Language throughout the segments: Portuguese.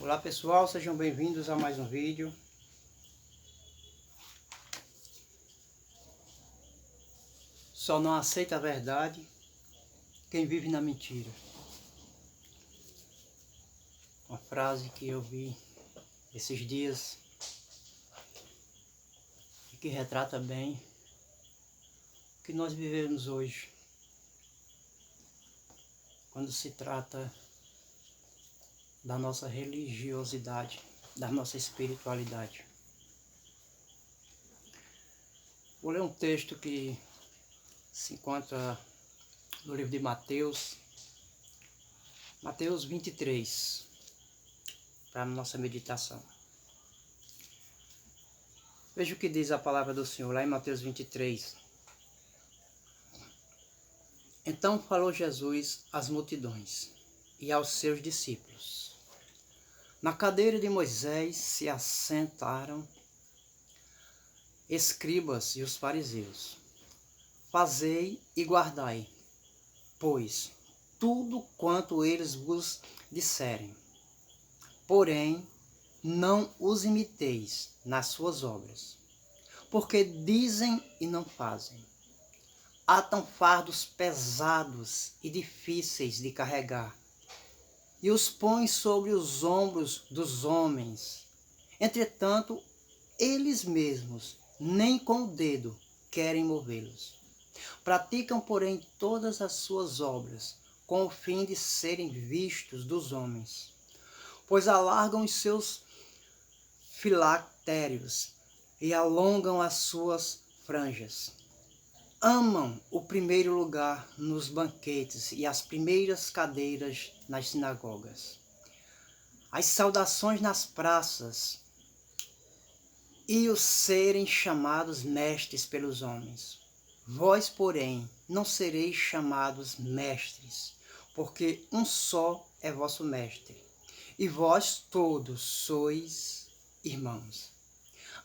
Olá pessoal, sejam bem-vindos a mais um vídeo. Só não aceita a verdade quem vive na mentira. Uma frase que eu vi esses dias e que retrata bem o que nós vivemos hoje. Quando se trata da nossa religiosidade, da nossa espiritualidade. Vou ler um texto que se encontra no livro de Mateus 23, para a nossa meditação. Veja o que diz a palavra do Senhor lá em Mateus 23. Então falou Jesus às multidões e aos seus discípulos. Na cadeira de Moisés se assentaram escribas e os fariseus. Fazei e guardai, pois, tudo quanto eles vos disserem. Porém, não os imiteis nas suas obras, porque dizem e não fazem. Atam fardos pesados e difíceis de carregar, e os põem sobre os ombros dos homens. Entretanto, eles mesmos, nem com o dedo, querem movê-los. Praticam, porém, todas as suas obras, com o fim de serem vistos dos homens. Pois alargam os seus filactérios e alongam as suas franjas. Amam o primeiro lugar nos banquetes e as primeiras cadeiras nas sinagogas, as saudações nas praças e os serem chamados mestres pelos homens. Vós, porém, não sereis chamados mestres, porque um só é vosso mestre, e vós todos sois irmãos.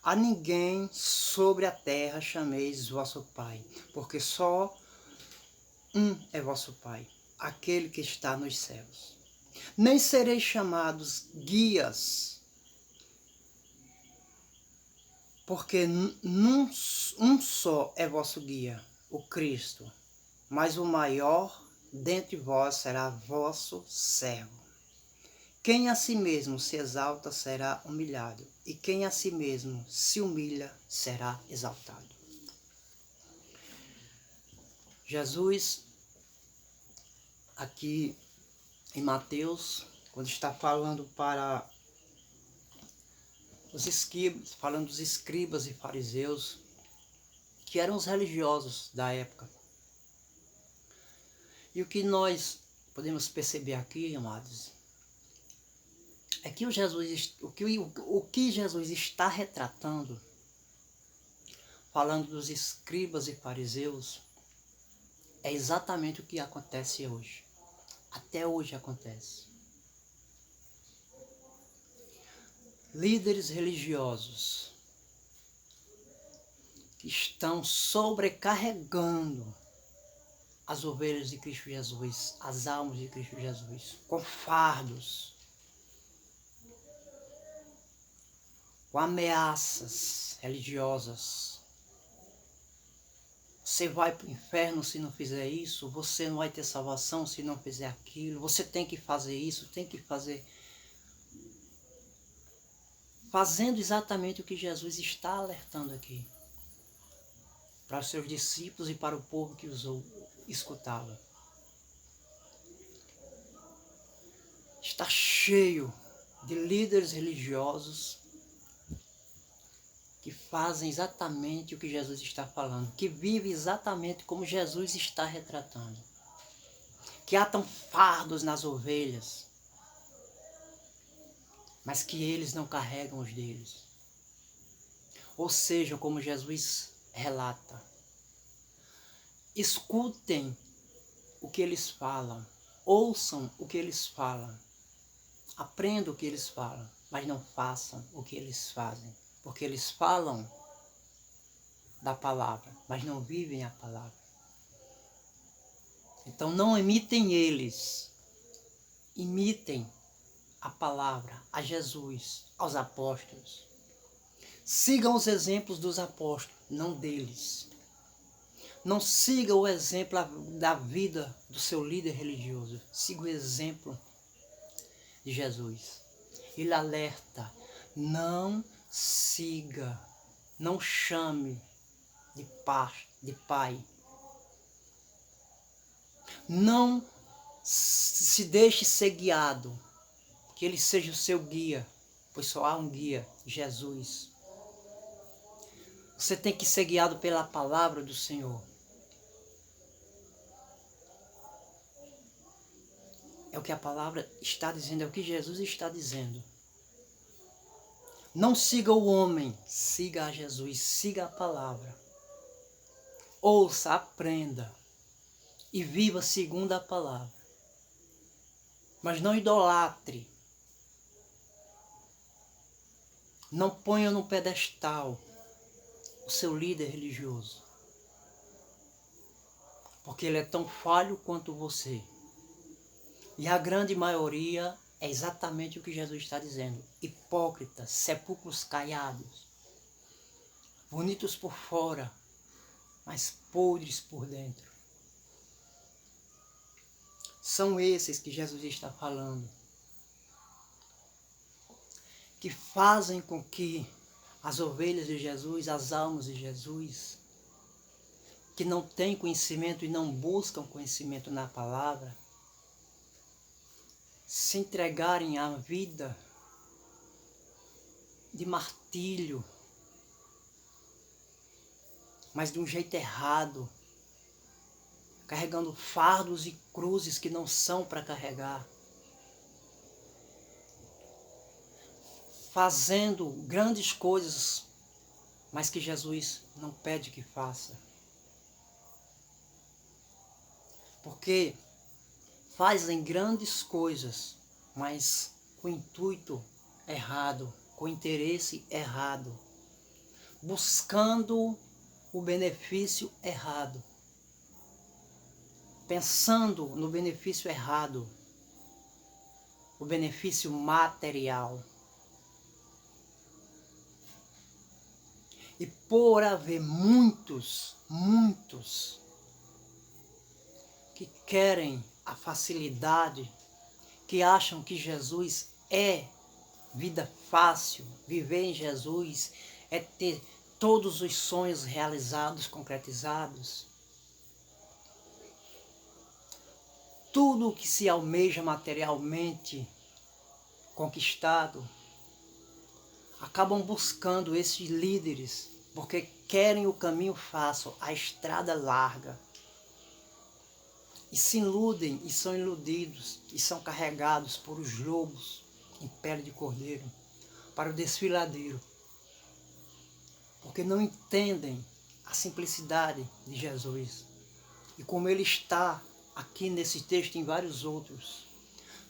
A ninguém sobre a terra chameis vosso Pai, porque só um é vosso Pai, aquele que está nos céus. Nem sereis chamados guias, porque um só é vosso guia, o Cristo, mas o maior dentre vós será vosso servo. Quem a si mesmo se exalta será humilhado, e quem a si mesmo se humilha será exaltado. Jesus, aqui em Mateus, quando está falando para os escribas, falando dos escribas e fariseus, que eram os religiosos da época. E o que nós podemos perceber aqui, amados, é que o que Jesus está retratando, falando dos escribas e fariseus, é exatamente o que acontece hoje. Até hoje acontece. Líderes religiosos que estão sobrecarregando as ovelhas de Cristo Jesus, as almas de Cristo Jesus, com fardos, com ameaças religiosas. Você vai para o inferno se não fizer isso, você não vai ter salvação se não fizer aquilo, você tem que fazer isso, tem que fazer. Fazendo exatamente o que Jesus está alertando aqui, para os seus discípulos e para o povo que os escutava. Está cheio de líderes religiosos que fazem exatamente o que Jesus está falando, que vivem exatamente como Jesus está retratando, que atam fardos nas ovelhas, mas que eles não carregam os deles. Ou seja, como Jesus relata, escutem o que eles falam, ouçam o que eles falam, aprendam o que eles falam, mas não façam o que eles fazem. Porque eles falam da palavra, mas não vivem a palavra. Então não imitem eles, imitem a palavra, a Jesus, aos apóstolos. Sigam os exemplos dos apóstolos, não deles. Não siga o exemplo da vida do seu líder religioso. Siga o exemplo de Jesus. Ele alerta, não siga, não chame de pai. Não se deixe ser guiado, que ele seja o seu guia, pois só há um guia, Jesus. Você tem que ser guiado pela palavra do Senhor. É o que a palavra está dizendo, é o que Jesus está dizendo. Não siga o homem, siga a Jesus, siga a palavra. Ouça, aprenda e viva segundo a palavra. Mas não idolatre. Não ponha no pedestal o seu líder religioso. Porque ele é tão falho quanto você. E a grande maioria é exatamente o que Jesus está dizendo. Hipócritas, sepulcros caiados, bonitos por fora, mas podres por dentro. São esses que Jesus está falando. Que fazem com que as ovelhas de Jesus, as almas de Jesus, que não têm conhecimento e não buscam conhecimento na palavra, se entregarem à vida de martírio, mas de um jeito errado, carregando fardos e cruzes que não são para carregar, fazendo grandes coisas, mas que Jesus não pede que faça. Porque fazem grandes coisas, mas com intuito errado, com interesse errado, buscando o benefício errado, pensando no benefício errado, o benefício material. E por haver muitos que querem a facilidade, que acham que Jesus é vida fácil, viver em Jesus é ter todos os sonhos realizados, concretizados. Tudo o que se almeja materialmente conquistado, acabam buscando esses líderes, porque querem o caminho fácil, a estrada larga. E se iludem, e são iludidos, e são carregados por os lobos em pele de cordeiro, para o desfiladeiro. Porque não entendem a simplicidade de Jesus. E como ele está aqui nesse texto e em vários outros,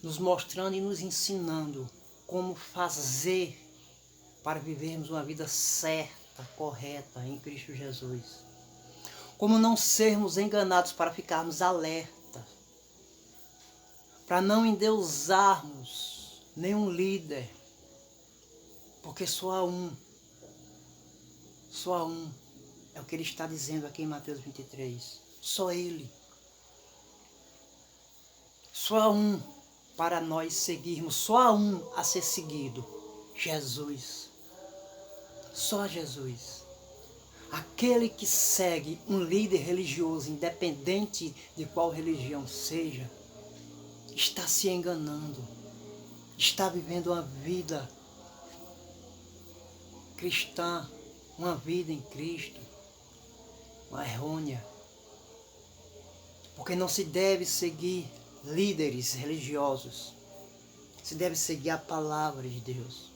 nos mostrando e nos ensinando como fazer para vivermos uma vida certa, correta em Cristo Jesus. Como não sermos enganados, para ficarmos alertas, para não endeusarmos nenhum líder, porque só há um, é o que ele está dizendo aqui em Mateus 23, só ele, só há um para nós seguirmos, só há um a ser seguido, Jesus, só Jesus. Aquele que segue um líder religioso, independente de qual religião seja, está se enganando, está vivendo uma vida cristã, uma vida em Cristo, uma errônea. Porque não se deve seguir líderes religiosos, se deve seguir a palavra de Deus.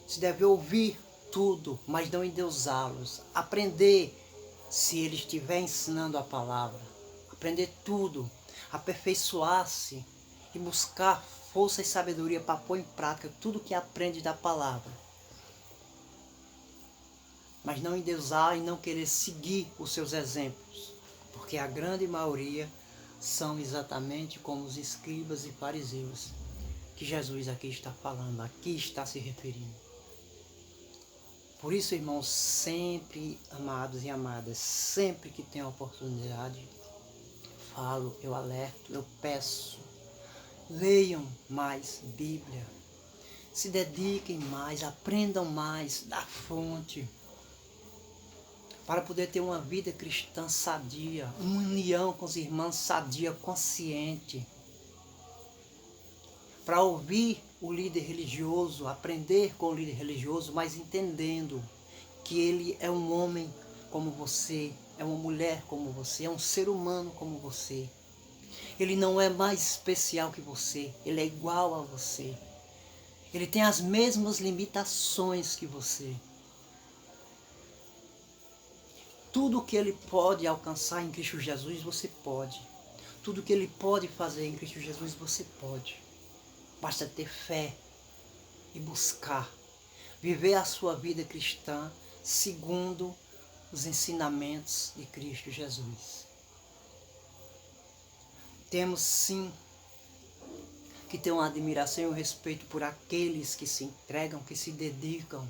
Se deve ouvir tudo, mas não endeusá-los. Aprender, se ele estiver ensinando a palavra. Aprender tudo, aperfeiçoar-se e buscar força e sabedoria para pôr em prática tudo que aprende da palavra. Mas não endeusar e não querer seguir os seus exemplos, porque a grande maioria são exatamente como os escribas e fariseus, que Jesus aqui está falando, aqui está se referindo. Por isso, irmãos, sempre, amados e amadas, sempre que tenho a oportunidade, falo, eu alerto, eu peço, leiam mais Bíblia, se dediquem mais, aprendam mais da fonte, para poder ter uma vida cristã sadia, uma união com os irmãos sadia, consciente, para ouvir o líder religioso, aprender com o líder religioso, mas entendendo que ele é um homem como você, é uma mulher como você, é um ser humano como você. Ele não é mais especial que você, ele é igual a você. Ele tem as mesmas limitações que você. Tudo que ele pode alcançar em Cristo Jesus, você pode. Tudo que ele pode fazer em Cristo Jesus, você pode. Basta ter fé e buscar. Viver a sua vida cristã segundo os ensinamentos de Cristo Jesus. Temos sim que ter uma admiração e um respeito por aqueles que se entregam, que se dedicam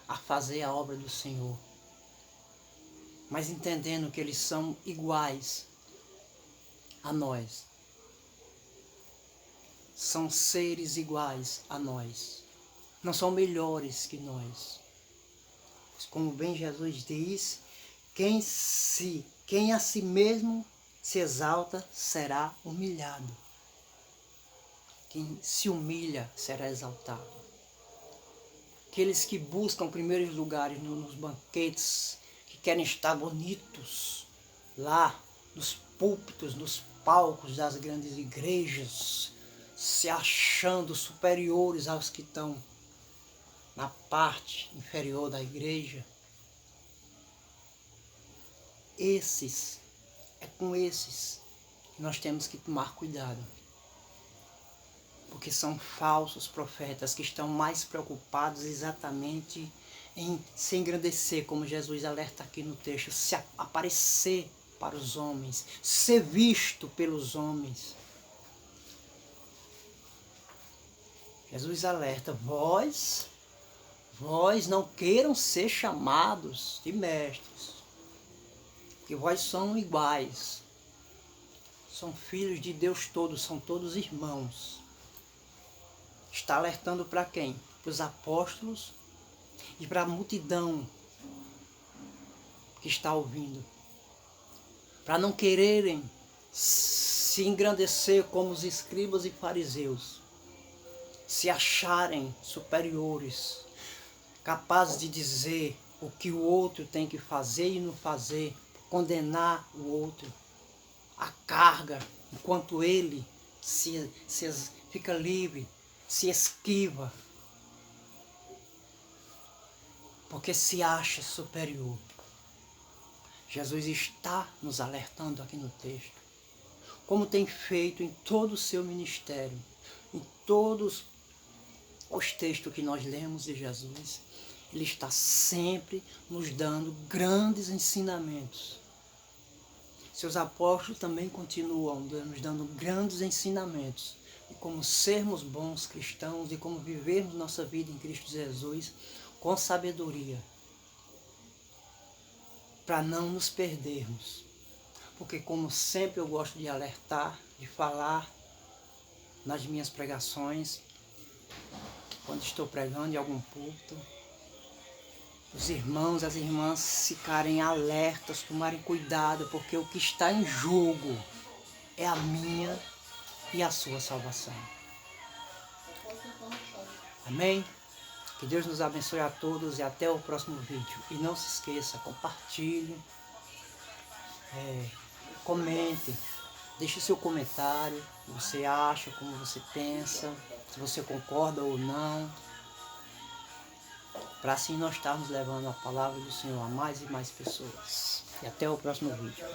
a fazer a obra do Senhor. Mas entendendo que eles são iguais a nós. São seres iguais a nós. Não são melhores que nós. Como bem Jesus diz, quem a si mesmo se exalta será humilhado. Quem se humilha será exaltado. Aqueles que buscam primeiros lugares nos banquetes, que querem estar bonitos lá, nos púlpitos, nos palcos das grandes igrejas, se achando superiores aos que estão na parte inferior da igreja. É com esses que nós temos que tomar cuidado. Porque são falsos profetas que estão mais preocupados exatamente em se engrandecer, como Jesus alerta aqui no texto, se aparecer para os homens, ser visto pelos homens. Jesus alerta, vós não queiram ser chamados de mestres, porque vós são iguais, são filhos de Deus todos, são todos irmãos. Está alertando para quem? Para os apóstolos e para a multidão que está ouvindo. Para não quererem se engrandecer como os escribas e fariseus, se acharem superiores, capazes de dizer o que o outro tem que fazer e não fazer, condenar o outro, a carga, enquanto ele fica livre, se esquiva, porque se acha superior. Jesus está nos alertando aqui no texto, como tem feito em todo o seu ministério, em todos os textos que nós lemos de Jesus. Ele está sempre nos dando grandes ensinamentos. Seus apóstolos também continuam nos dando grandes ensinamentos de como sermos bons cristãos, de como vivermos nossa vida em Cristo Jesus com sabedoria, para não nos perdermos. Porque, como sempre eu gosto de alertar, de falar nas minhas pregações, quando estou pregando em algum púlpito, os irmãos e as irmãs ficarem alertas, tomarem cuidado, porque o que está em jogo é a minha e a sua salvação. Amém? Que Deus nos abençoe a todos e até o próximo vídeo. E não se esqueça, compartilhe, comente, deixe seu comentário, o que você acha, como você pensa, se você concorda ou não, para assim nós estarmos levando a palavra do Senhor a mais e mais pessoas. E até o próximo vídeo.